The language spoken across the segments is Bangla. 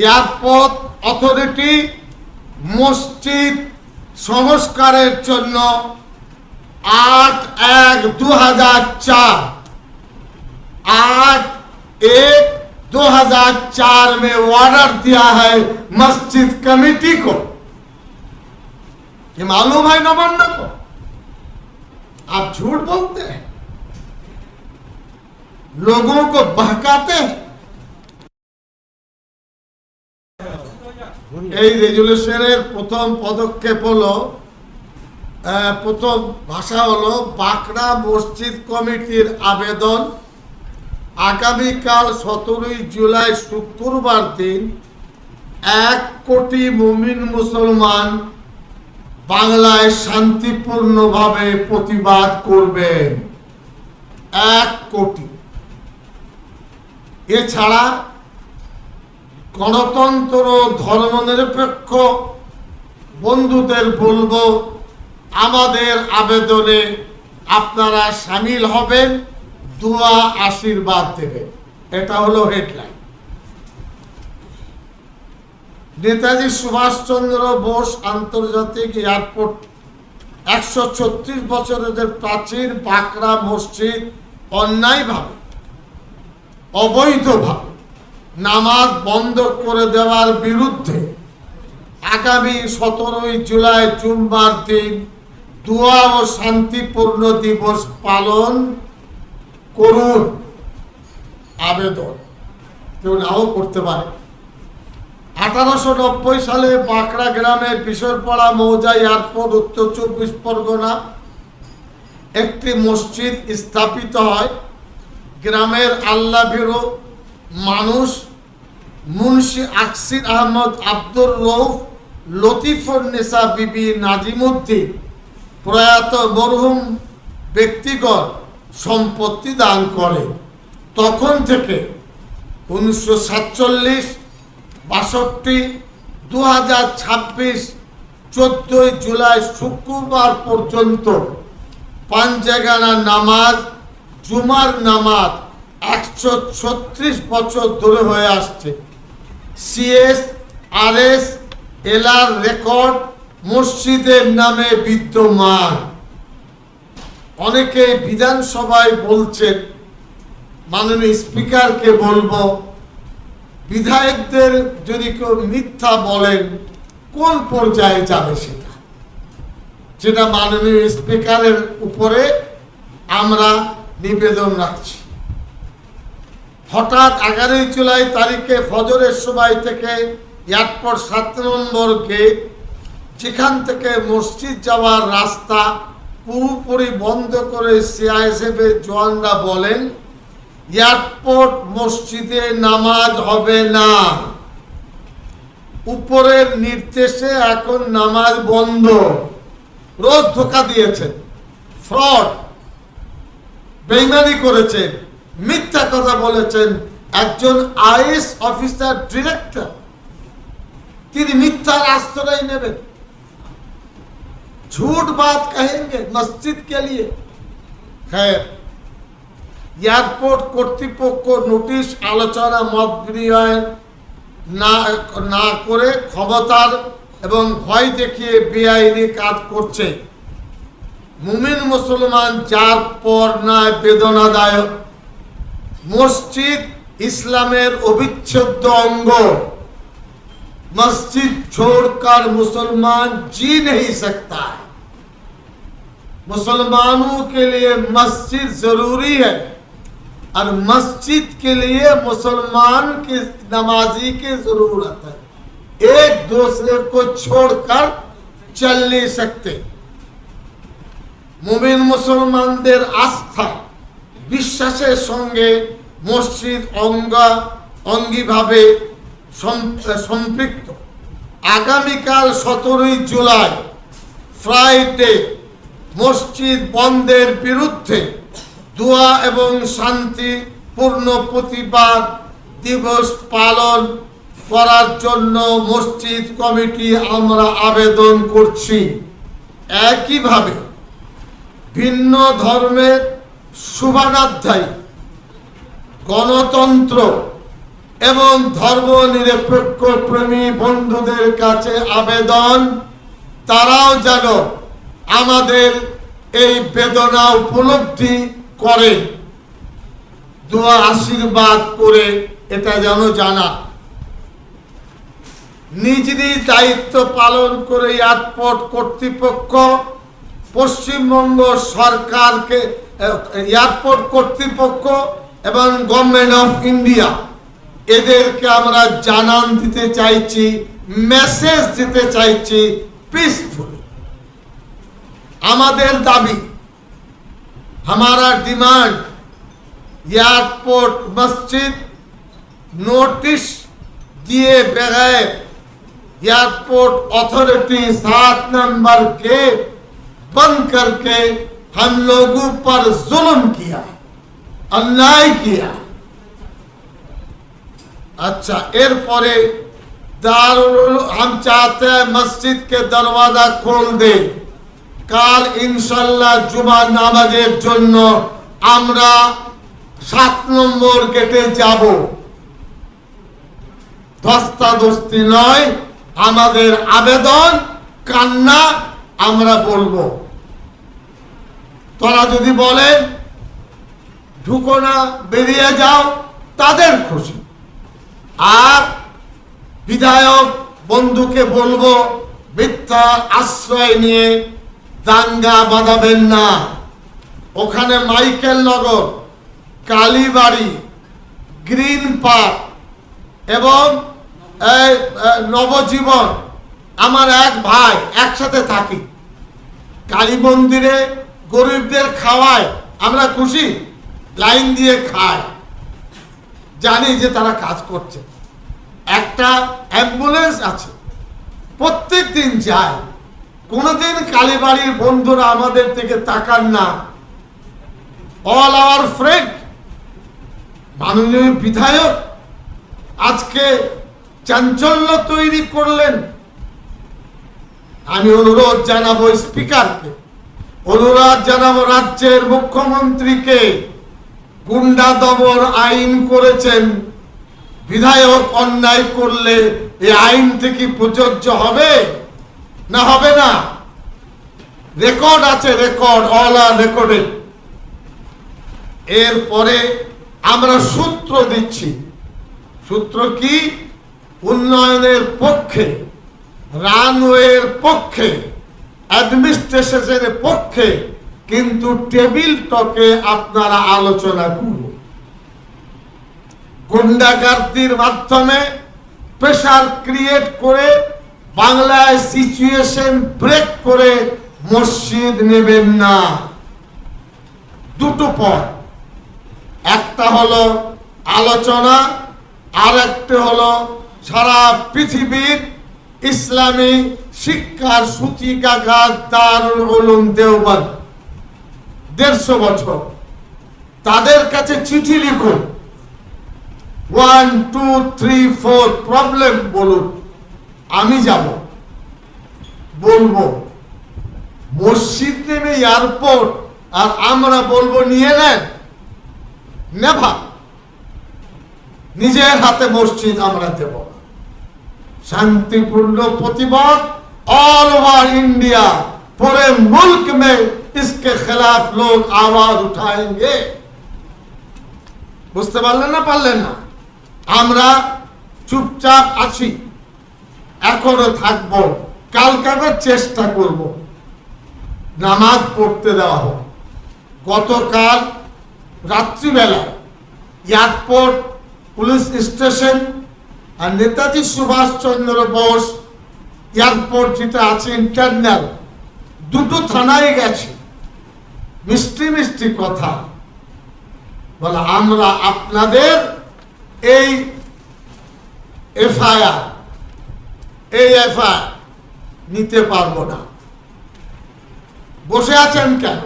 এয়ারপোর্ট অথরিটি মসজিদ সংস্কারের জন্য 8/1/2004 8/1/2004 में ऑर्डर दिया है मस्जिद कमेटी को। ये मालूम है नवान्न को? आप झूठ बोलते हैं, लोगों को बहकाते हैं। এই রেজুলেশনের প্রথম পদক্ষেপ হলো, প্রথম ভাষা হলো বাঁকড়া মসজিদ কমিটির আবেদন আগামীকাল 17 জুলাই শুক্রবার দিন 1 কোটি মুমিন মুসলমান বাংলায় শান্তিপূর্ণভাবে প্রতিবাদ করবেন। 1 কোটি। এছাড়া গণতন্ত্র ধর্মনিরপেক্ষ বন্ধুদের বলবো, আমাদের আবেদনে আপনারা সামিল হবেন, দোয়া আশীর্বাদ দেবেন। এটা হলো হেডলাইন। নেতাজি সুভাষচন্দ্র বোস আন্তর্জাতিক এয়ারপোর্ট 136 বছরের প্রাচীন বাঁকড়া মসজিদ অন্যায়ভাবে অবৈধভাবে নামাজ বন্ধ করে দেওয়ার বিরুদ্ধে আগামী 17 জুলাই জুম্মার দিন দোয়া ও শান্তিপূর্ণ দিবস পালন করুন। আবেদন কেউ নাও করতে পারে। 1890 সালে বাঁকড়া গ্রামে বিশরপাড়া মৌজা এয়ারপোর্ট উত্তর 24 পরগনা একটি মসজিদ স্থাপিত হয়। গ্রামের আল্লাহ ভীরু মানুষ মুন্সি আকসির আহমদ, আব্দুর রউফ, লতিফুন্নেসা বিবি নাজিমুদ্দিন প্রয়াত মরহুম ব্যক্তিগণ সম্পত্তি দান করে। তখন থেকে 1947, 62, 2026 14 জুলাই শুক্রবার পর্যন্ত পাঞ্জাগানা নামাজ, জুমার নামাজ 136 বছর ধরে হয়ে আসছে। সিএস আরএস এলআর রেকর্ড মসজিদের নামে বিদ্যমান। অনেকে বিধানসভায় বলছেন, মাননীয় স্পিকারকে বলবো, বিধায়কদের যদি কেউ মিথ্যা বলেন কোন পর্যায়ে যাবে সেটা মাননীয় স্পিকারের উপরে আমরা নিবেদন রাখছি। হঠাৎ 11 জুলাই তারিখে ফজরের সময় থেকে এয়ারপোর্ট 7 নম্বর গেট, যেখান থেকে মসজিদ যাওয়ার রাস্তা পুরোপুরি বন্ধ করে সিআইএসএফ এর জওয়ানরা বলেন এয়ারপোর্ট মসজিদে নামাজ হবে না। উপরের নির্দেশে এখন নামাজ বন্ধ। রোজ ধোকা দিয়েছেন, ফ্রড, বেইমানি করেছেন, মিথ্যা কথা বলেছেন। একজন আইএস অফিসার ডিরেক্টর, তিনি মিথ্যার আশ্রয় নেবেন, झूठ बात कहेंगे मस्जिद के लिए। खैर, এয়ারপোর্ট কর্তৃপক্ষ নোটিশ, আলোচনা, মত বিনিময় না করে ক্ষমতার এবং ভয় দেখিয়ে বেআইনি কাজ করছে। মুমিন মুসলমান যার পর না বেদনাদায়ক। মসজিদ ইসলামের অবিচ্ছেদ্য অঙ্গ। मस्जिद छोड़कर मुसलमान जी नहीं सकता है। मुसलमानों के लिए मस्जिद जरूरी है और मस्जिद के लिए मुसलमान की नमाजी की जरूरत है। एक दूसरे को छोड़कर चल नहीं सकते। मुमिन मुसलमानদের আস্থা বিশ্বাসের সঙ্গে মসজিদ অঙ্গীভাবে সম্পৃক্ত। আগামীকাল 17 জুলাই ফ্রাইডে মসজিদ বন্ধের বিরুদ্ধে দোয়া এবং শান্তিপূর্ণ প্রতিবাদ দিবস পালন করার জন্য মসজিদ কমিটি আমরা আবেদন করছি। একইভাবে ভিন্ন ধর্মের শুভানুধ্যায়ী, গণতন্ত্র এবং ধর্ম নিরপেক্ষ প্রেমী বন্ধুদের কাছে আবেদন, তারাও যেন আমাদের এই বেদনা উপলব্ধি করে, দোয়া আশীর্বাদ করে এটা যেন জানা। নিজ নিজ দায়িত্ব পালন করে এয়ারপোর্ট কর্তৃপক্ষ, পশ্চিমবঙ্গ সরকারকে, এয়ারপোর্ট কর্তৃপক্ষ এবং গভর্নমেন্ট অফ ইন্ডিয়া, এদেরকে আমরা জানান দিতে চাইছি, মেসেজ দিতে চাইছি পিসফুলি। আমাদের দাবি, हमारा डिमांड, एयरपोर्ट मस्जिद नोटिस दिए बगैर एयरपोर्ट अथॉरिटी 7 नंबर गेट बंद करके हम लोगों पर जुल्म किया, अन्याय किया। अच्छा, एरपरे दारुल हम चाहते हैं मस्जिद के दरवाजा खोल दे। কাল ইনশাল্লাহ জুমা নামাজের জন্য আমরা 7 নম্বর গেটে যাব। ধস্তাধস্তি নয়, আমাদের আবেদন, কান্না আমরা বলবো। তোরা যদি বলেন ঢুকো না, বেরিয়ে যাও, তাদের খুশি। আর বিধায়ক বন্ধুকে বলবো, মিথ্যা আশ্রয় নিয়ে দাঙ্গা বাঁধাবেন না। ওখানে মাইকেল নগর, কালীবাড়ি, গ্রিন পার্ক এবং নবজীবন, আমার এক ভাই, একসাথে থাকি। কালী মন্দিরে গরিবদের খাওয়ায়, আমরা খুশি, লাইন দিয়ে খায়, জানি যে তারা কাজ করছে। একটা অ্যাম্বুলেন্স আছে, প্রত্যেক দিন যায়। কোনদিন কালীবাড়ির বন্ধুরা আমাদের থেকে তাকান না। অল আওয়ার ফ্রেন্ড, মাননীয় বিধায়ক আজকে চাঞ্চল্য তৈরি করলেন। আমি অনুরোধ জানাবো স্পিকারকে, অনুরোধ জানাবো রাজ্যের মুখ্যমন্ত্রীকে। গুন্ডা দমন আইন করেছেন, বিধায়ক অন্যায় করলে এই আইনটি কি প্রযোজ্য হবে না হবে না? রেকর্ড আছে, রেকর্ড, অল আর রেকর্ডেড। এরপরে আমরা সূত্র দিচ্ছি। সূত্র কি? উন্নয়নের পক্ষে, রানওয়ের পক্ষে, অ্যাডমিনিস্ট্রেশনের পক্ষে, কিন্তু টেবিল টকে আপনারা আলোচনা করুন। গুন্ডাগার্দির মাধ্যমে প্রেসার ক্রিয়েট করে বাংলায় সিচুয়েশন ব্রেক করে মসজিদ নেবেন না। দুটো পথ, একটা হলো আলোচনা, আর একটা হলো সারা পৃথিবীর ইসলামী শিক্ষার সূতিকাগার দারুল উলুম দেওবন্দ 150 বছর, তাদের কাছে চিঠি লিখুন, 1 2 3 4 প্রবলেম বলুন, আমি যাব, বলবো। মসজিদ নেবে এয়ারপোর্ট, আর আমরা বলবো নিয়ে নেন, নেভার। নিজের হাতে মসজিদ আমরা দেব। শান্তিপূর্ণ প্রতিবাদ ऑल ओवर इंडिया, पूरे मुल्क में इसके खिलाफ लोग आवाज उठाएंगे। বুঝতে পারলেন না? পারলেন না? আমরা চুপচাপ আছি, এখনো থাকবো, কালকে চেষ্টা করব নামাজ পড়তে দেওয়া হোক। গতকাল রাত্রিবেলা এয়ারপোর্ট পুলিশ স্টেশন আর নেতাজি সুভাষ চন্দ্র বোস এয়ারপোর্ট যেটা আছে ইন্টারনাল, দুটো থানায় গেছে, মিষ্টি মিষ্টি কথা বলে, আমরা আপনাদের এই এফআইআর নিতে পারবো না। বসে আছেন কেন?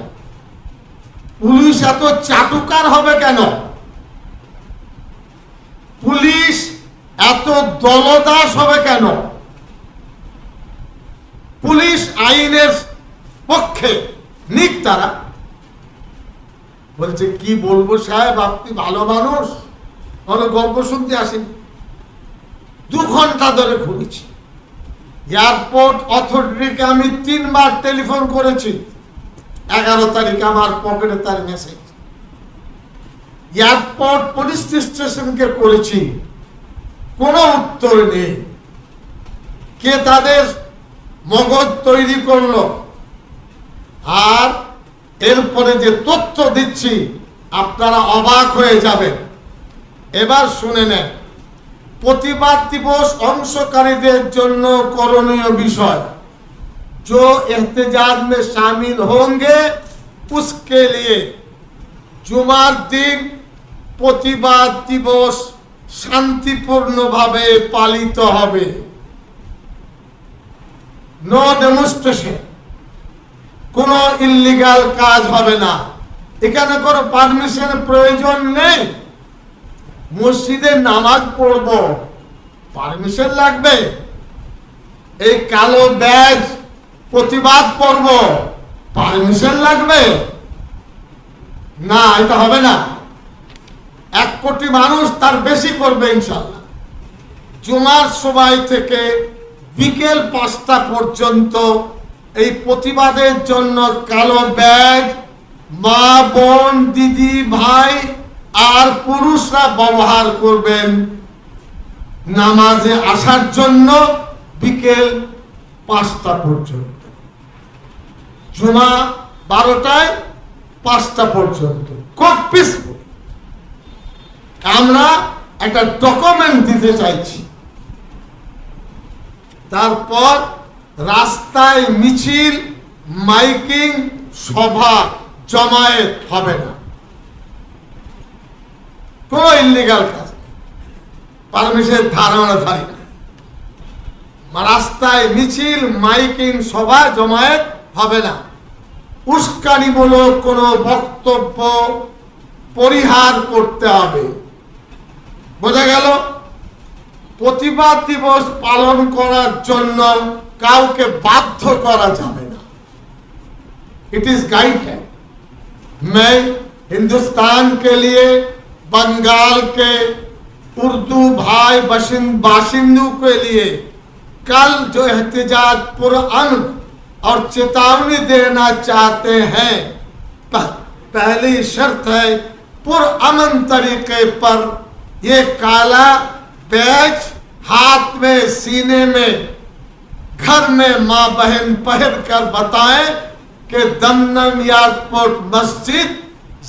পুলিশ এত চাটুকার হবে কেন? পুলিশ এত দলদাস হবে কেন? পুলিশ আইনের পক্ষে নিক তারা। বলছে কি বলবো সাহেব, আপনি ভালো মানুষ, গল্প শুনতে আসেন। 2 ঘন্টা ধরে ঘুরেছি। এয়ারপোর্ট অথরিটিকে আমি 3 বার টেলিফোন করেছি। 11 তারিখে আমার পকেটে তার মেসেজ। এয়ারপোর্ট পুলিশ স্টেশনকে করেছি, কোনো উত্তর নেই। কে তাদের মগজ তৈরি করলো? আর এরপরে যে তথ্য দিচ্ছি আপনারা অবাক হয়ে যাবেন। এবার শুনে নেন। প্রতিবাদ দিবস অংশকারীদের জন্য করণীয় বিষয়, जो एहतजाज में शामिल होंगे उसके लिए जुमार दिन প্রতিবাদ দিবস শান্তিপূর্ণভাবে পালিত হবে। নো ডেমনস্ট্রেশন, কোনো ইল্লিগাল কাজ হবে না। এখানে কোনো পারমিশনের প্রয়োজন নেই। মসজিদে নামাজ পড়ব, পারমিশন লাগবে? এই কালো ব্যাজ প্রতিবাদ করব, পারমিশন লাগবে? না, এটা হবে না। 1 কোটি মানুষ তার বেশি করবে ইনশাআল্লাহ। জুমার সময় থেকে বিকেল 5টা পর্যন্ত এই প্রতিবাদের জন্য কালো ব্যাগ মা, বোন, দিদি, ভাই আর পুরুষরা ব্যবহার করবেন নামাজে আসার জন্য বিকেল 5টা পর্যন্ত। জুমা 12টায় 5টা পর্যন্ত। খুব পিসফুল। আমরা একটা ডকুমেন্ট দিতে চাইছি। তারপর রাস্তায় মিছিল, মাইকিং, সভা, জমায়েত হবে না। কোন ইল্লিগাল কাজ, পারমিশনের ধারণা ধারি না। রাস্তায় মিছিল, মাইকিং, সভা, জমায়েত হবে না। উস্কানিমূলক কোনো বক্তব্য পরিহার করতে হবে। বোঝা গেল? প্রতিবাদ দিবস পালন করার জন্য কাউকে বাধ্য করা যাবে না। It is guideline. मैं हिंदुस्तान के लिए बंगाल के उर्दू भाई बाशिंदों के लिए कल जो एहतजाज पुरअमन और चेतावनी देना चाहते हैं, पहली शर्त है पुरअमन तरीके पर ये काला बैज हाथ में, सीने में, घर में मां बहन पहन कर बताएं कि दमदम एयरपोर्ट मस्जिद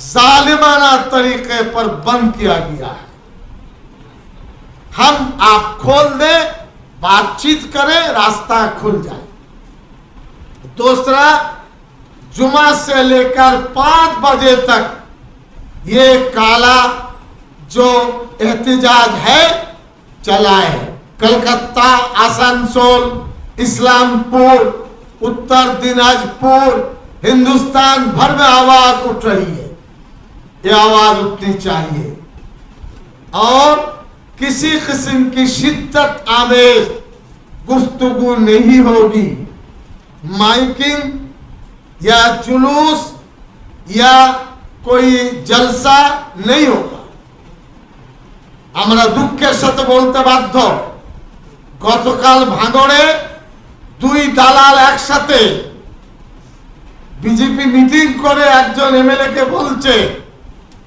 जालिमाना तरीके पर बंद किया गया है। हम आप खोल दें, बातचीत करें, रास्ता खुल जाए। दूसरा, जुमा से लेकर 5 बजे तक ये काला जो एहतजाज है चलाए। कलकत्ता, आसनसोल, इस्लामपुर, उत्तर दिनाजपुर, हिंदुस्तान भर में आवाज उठ रही है। ये आवाज उठनी चाहिए और किसी किस्म की शिद्दत आमेज गुफ्तगू नहीं होगी। माइकिंग या जुलूस या कोई जलसा नहीं होगा। আমরা দুঃখের সাথে বলতে বাধ্য, গতকাল ভাঙড়ে 2 দালাল একসাথে বিজেপি মিটিং করে একজন এমএলএ কে বলছে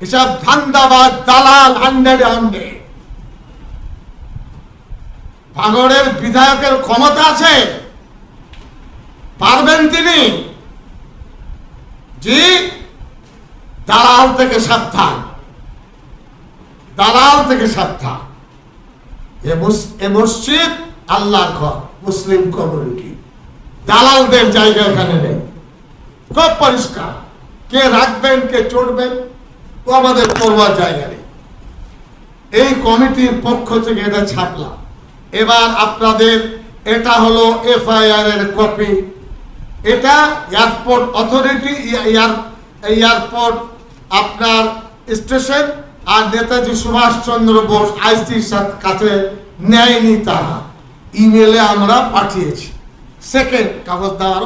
এসব ধান্দাবাজ দালাল 100 ভাঙড়ের বিধায়কের ক্ষমতা আছে? পারবেন তিনি? জি, দালাল থেকে সাবধান, দালাল থেকে সাবধান। এ মসজিদ আল্লাহর ঘর, মুসলিম কমিউনিটি, দালালদের জায়গা এখানে নেই। খুব পরিষ্কার। কে রাখবেন, কে চড়বেন, ও আমাদের পড়বার জায়গা নেই। এই কমিটির পক্ষ থেকে এটা ছাপলাম। এবার আপনাদের এটা হলো এফআইআর এর কপি। এটা এয়ারপোর্ট অথরিটি, এয়ারপোর্ট আপনার স্টেশন আর নেতাজি সুভাষচন্দ্র বোস আইসির কাছে নেয়নি, তারা ইমেলে আমরা পাঠিয়েছি। সেকেন্ড কাগজ দেওয়ার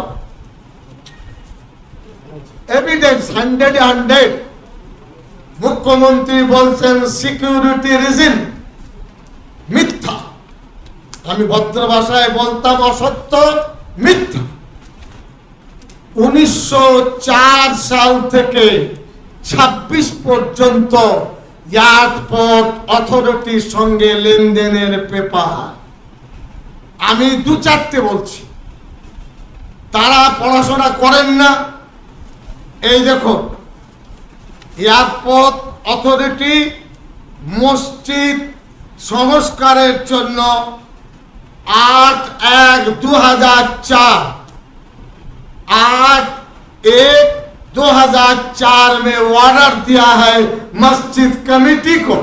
এভিডেন্স 100 মুখ্যমন্ত্রী বলছেন সিকিউরিটি রিজন, মিথ্যা। আমি ভদ্র ভাষায় বলতাম অসত্য, মিথ্যা। 1904 সাল থেকে 26 পর্যন্ত এয়ারপোর্ট অথরিটির সঙ্গে লেনদেনের পেপার। আমি 2-4টে বলছি, তারা পড়াশোনা করেন না। এই দেখুন, এয়ারপোর্ট অথরিটি মসজিদ সংস্কারের জন্য 8/1/2004 8/1/2004 में ऑर्डर दिया है मस्जिद कमेटी को।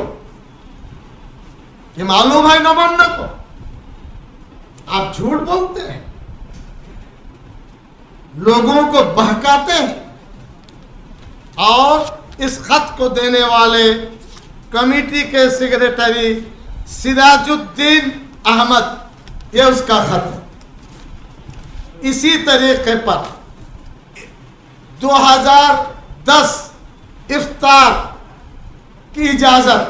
ये मालूम है नमन्ना को? आप झूठ बोलते हैं, लोगों को बहकाते हैं। और इस खत को देने वाले कमेटी के सेक्रेटरी सिराजुद्दीन अहमद, ये उसका खत है। इसी तरीके पर 2010 इफ्तार की इजाजत,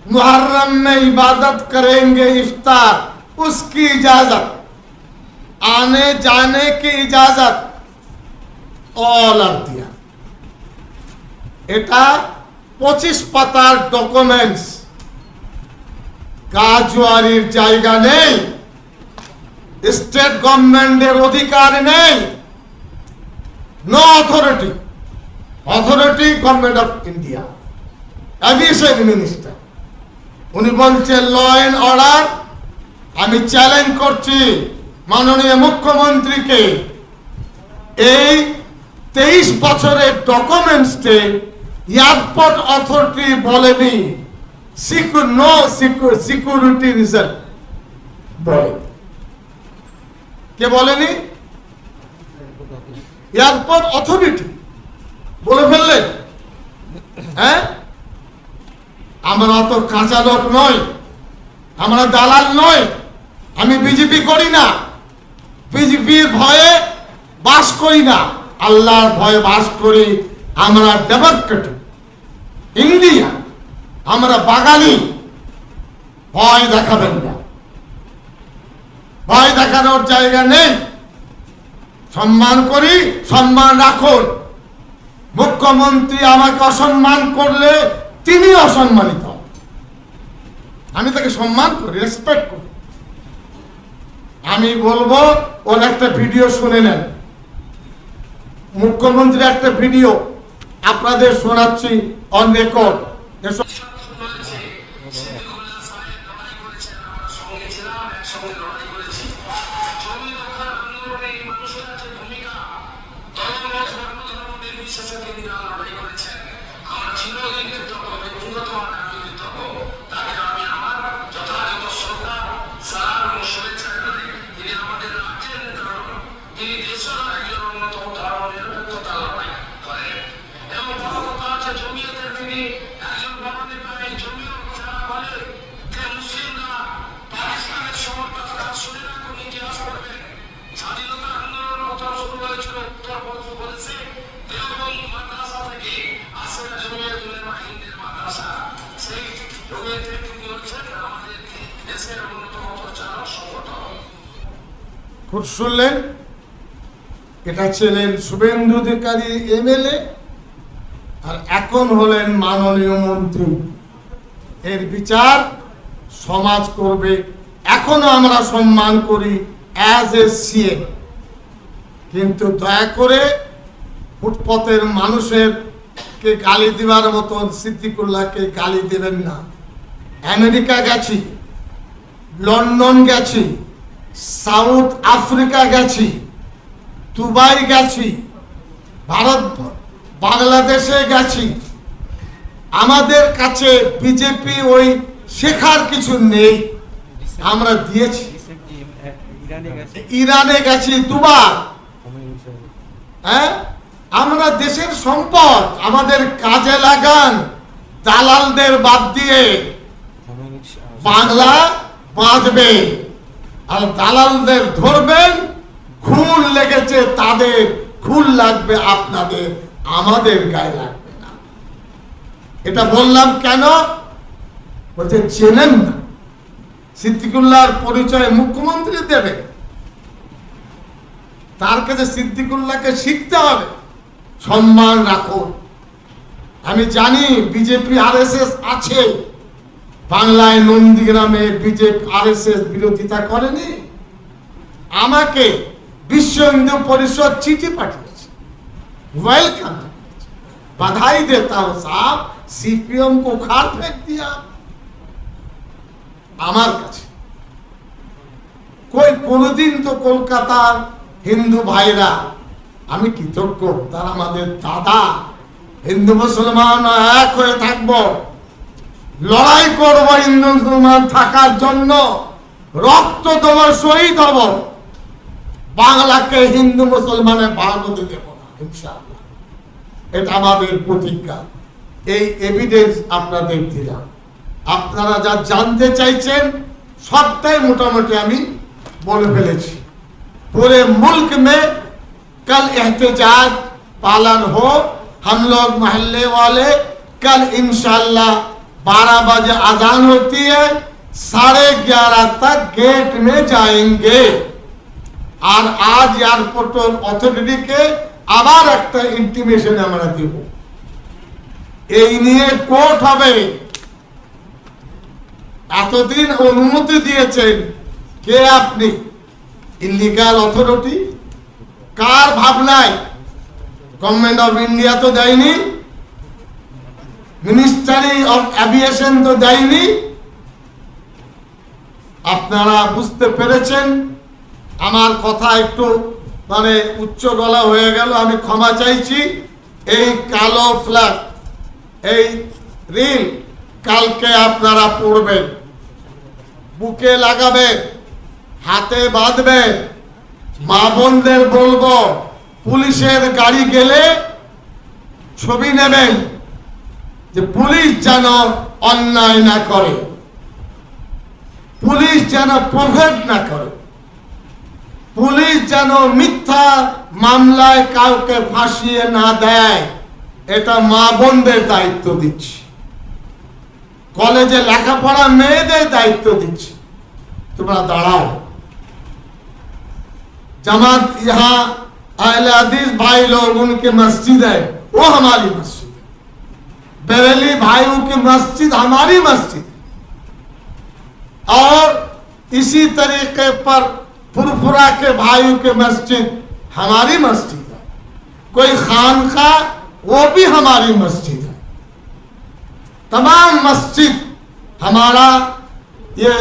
मुहर्रम में इबादत करेंगे इफ्तार, उसकी इजाजत, आने जाने की इजाजत ऑर्डर दिया। এটা 25 পাতার ডকুমেন্টস। কাজওয়ারির জায়গা নেই, স্টেট গভর্নমেন্টের অধিকার নেই। No authority, authority government of India, aviation minister. উনি বলছেন ল এন্ড অর্ডার। আমি চ্যালেঞ্জ করছি মাননীয় মুখ্যমন্ত্রীকে, এই 23 বছরের ডকুমেন্টসে এয়ারপোর্ট অথরিটি বলেনি সিকিউরিটি রিজন বলে। কে বলেনি? এয়ারপোর্ট অথরিটি বলে ফেললেন। হ্যাঁ, আমরা অত কাঁচা লোক নয়, আমরা দালাল নয়। আমি বিজেপি করি না, বিজেপির ভয়ে বাস করি না, আল্লাহর ভয়ে বাস করি। আমরা ডেমোক্রেটিক ইন্ডিয়া, আমরা বাঙালি। ভয় দেখাবেন না, ভয় দেখানোর জায়গা নেই। সম্মান করি, সম্মান রাখুন। মুখ্যমন্ত্রী আমাকে অসম্মান করলে তিনি অসম্মানিত, আমি তাকে সম্মান করি, রেসপেক্ট করি। আমি বলবো ওর একটা ভিডিও শুনে নেন। মুখ্যমন্ত্রীর একটা ভিডিও আপনাদের শোনাচ্ছি অন রেকর্ড। শুনলেন, এটা ছিলেন শুভেন্দু অধিকারী এমএলএ, আর এখন হলেন মাননীয় মন্ত্রী। এর বিচার সমাজ করবে। এখনো আমরা সম্মান করি অ্যাজ এ সিএম, কিন্তু দয়া করে ফুটপথের মানুষের কে গালি দেওয়ার মতন সিদ্দিকুল্লাহকে গালি দেবেন না। আমেরিকা গেছি, লন্ডন গেছি, সাউথ আফ্রিকা গেছি, দুবাই গেছি, ভারত বাংলাদেশে গেছি। আমাদের কাছে বিজেপি ওই শেখার কিছু নেই, আমরা দিয়েছি। ইরানে গেছি দুবার। হ্যাঁ, আমরা দেশের সম্পদ আমাদের কাজে লাগান, দালালদের বাদ দিয়ে বাংলা বাঁচবে। আর দালালদের ধরবেন, খুন লেগেছে তাদের, খুন লাগবে আপনাদের, আমাদের গায়ে লাগবে না। এটা বললাম কেন? বলছে চেনেন না, সিদ্দিকুল্লাহর পরিচয় মুখ্যমন্ত্রী দেবে? তার কাছে সিদ্দিকুল্লাহকে শিখতে হবে। সম্মান রাখুন। আমি জানি বিজেপি RSS আছে, বাংলায় নন্দীগ্রামে বিজেপি RSS বিরোধিতা করেনি। আমাকে বিশ্ব হিন্দু পরিষদ চিঠি পাঠিয়েছে, वेलकम, बधाई देता हूं साहब, CPM को उखाड़ फेंक दिया। আমার কাছে কোনদিন তো কলকাতার হিন্দু ভাইরা, আমি কৃতজ্ঞ, তারা আমাদের দাদা, হিন্দু মুসলমান এক হয়ে থাকবো, লড়াই করবো হিন্দু মুসলমান থাকার জন্য, রক্ত দেবো, শহীদ হব, বাংলাকে হিন্দু মুসলমানের ভাগ হতে দেব না ইনশাআল্লাহ। এটা আমাদের প্রতিজ্ঞা। এই এভিডেন্স আপনাদের দিলাম। আপনারা যা জানতে চাইছেন সবটাই মোটামুটি আমি বলে ফেলেছি। पूरे मुल्क में कल एहतजाज पालन हो, हम लोग मोहल्ले वाले कल इंशाल्लाह 12 बजे अजान होती है, 11:30 तक गेट में जाएंगे। और आज एयरपोर्ट अथॉरिटी के আবার একটা ইন্টিমেশন আমরা দেব, এই নিয়ে কোর্ট হবে। এতদিন অনুমতি দিয়েছেন কে? আপনি ইলিগাল অথরিটি। কার ভাবনায়? গভর্নমেন্ট অফ ইন্ডিয়া তো দেয়নি, মিনিস্ট্রি অফ এভিয়েশন তো দেয়নি। আপনারা বুঝতে পেরেছেন। আমার কথা একটু মানে উচ্চ গলা হয়ে গেল, আমি ক্ষমা চাইছি। এই কালো ফ্ল্যাগ, এই রিল কালকে আপনারা পড়বেন, বুকে লাগাবেন, হাতে বাঁধবেন। মা বোনদের বলবো, পুলিশের গাড়ি গেলে ছবি নেবেন, যে পুলিশ যেন অন্যায় না করে, পুলিশ যেন প্রভেদ না করে, পুলিশ যেন মিথ্যা মামলায় কাউকে ফাঁসিয়ে না দেয়। এটা মা বোনদের দায়িত্ব দিচ্ছি, কলেজে লেখাপড়া মেয়েদের দায়িত্ব দিচ্ছি। তোমরা দাঁড়াও। जमात यहाँ अहले हदीस भाई लोग उनकी मस्जिद है, वो हमारी मस्जिद है। बरेली भाइयों की मस्जिद हमारी मस्जिद है। और इसी तरीके पर फुरफुरा के भाइयों के मस्जिद हमारी मस्जिद है। कोई खानका, वो भी हमारी मस्जिद है। तमाम मस्जिद हमारा ये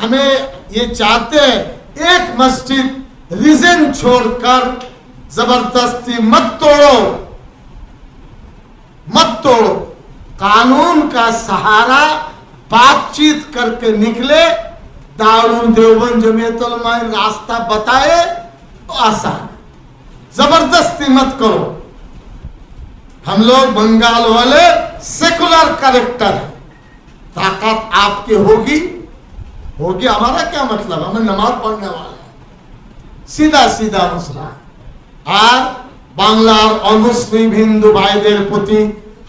हमें ये चाहते हैं, एक मस्जिद रीजन छोड़कर जबरदस्ती मत तोड़ो, मत तोड़ो। कानून का सहारा बातचीत करके निकले। दारुल देवबंद जमीयत उलमा रास्ता बताए तो आसान, जबरदस्ती मत करो। हम लोग बंगाल वाले सेकुलर कैरेक्टर है। ताकत आपकी होगी, होगी हमारा क्या मतलब, हमें नमाज पढ़ने वाले हैं, सीधा सीधा मसला। আর বাংলার অমুসলিম হিন্দু ভাইদের প্রতি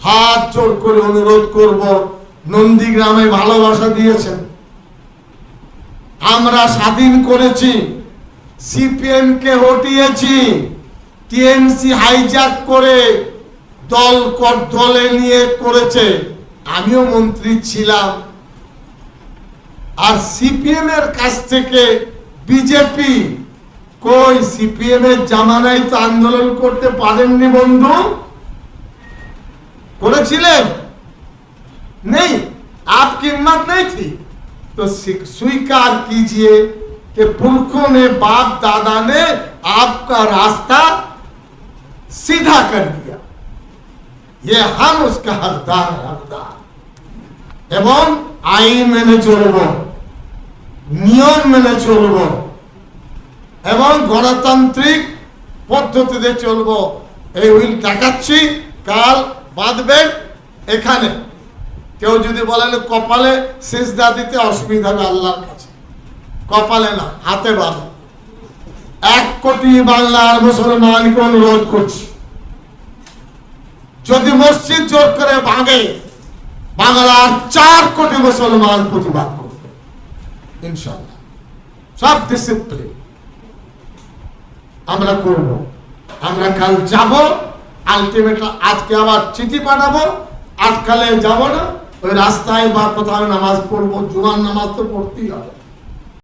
হাত জোড় করে অনুরোধ করব, নন্দীগ্রামে ভালোবাসা দিয়েছেন, আমরা স্বাধীন করেছি, সিপিএম কে হটিয়েছি, টিএমসি হাইজ্যাক করে দলে নিয়ে করেছে। আমিও মন্ত্রী ছিলাম। আর সিপিএম এর কাছ থেকে বিজেপি, कोई सीपीएम জামানায় তো আন্দোलन করতে পারেননি বন্ধু, করেছিলেন? नहीं, आपकी हिम्मत नहीं थी। तो स्वीकार कीजिए कि पुरखों ने, बाप दादा ने आपका रास्ता सीधा कर दिया। ये हम उसका हकदार हकदार एवं आईन मेने चलबो, नियम मेने चलबो এবং গণতান্ত্রিক পদ্ধতিতে চলবো। এই উইল দেখাচ্ছি, কাল বাঁধবেন এখানে। কেউ যদি বলেন কপালে সিজদা দিতে, অসুবিধা হবে আল্লাহর কাছে, কপালে না, হাতে বাঁধো। 1 কোটি বাংলার মুসলমানকে অনুরোধ করছি, যদি মসজিদ জোর করে ভাঙে, বাংলার 4 কোটি মুসলমান প্রতিবাদ করবে। ইনশাআল্লাহ সব ডিসিপ্লিন আমরা করব। আমরা কাল যাব, আলটিমেট আজকে আবার চিঠি পাঠাবো, আজকালে যাব না, ওই রাস্তায় বা কোথাও নামাজ পড়বো, জুমার নামাজ তো পড়তেই হবে।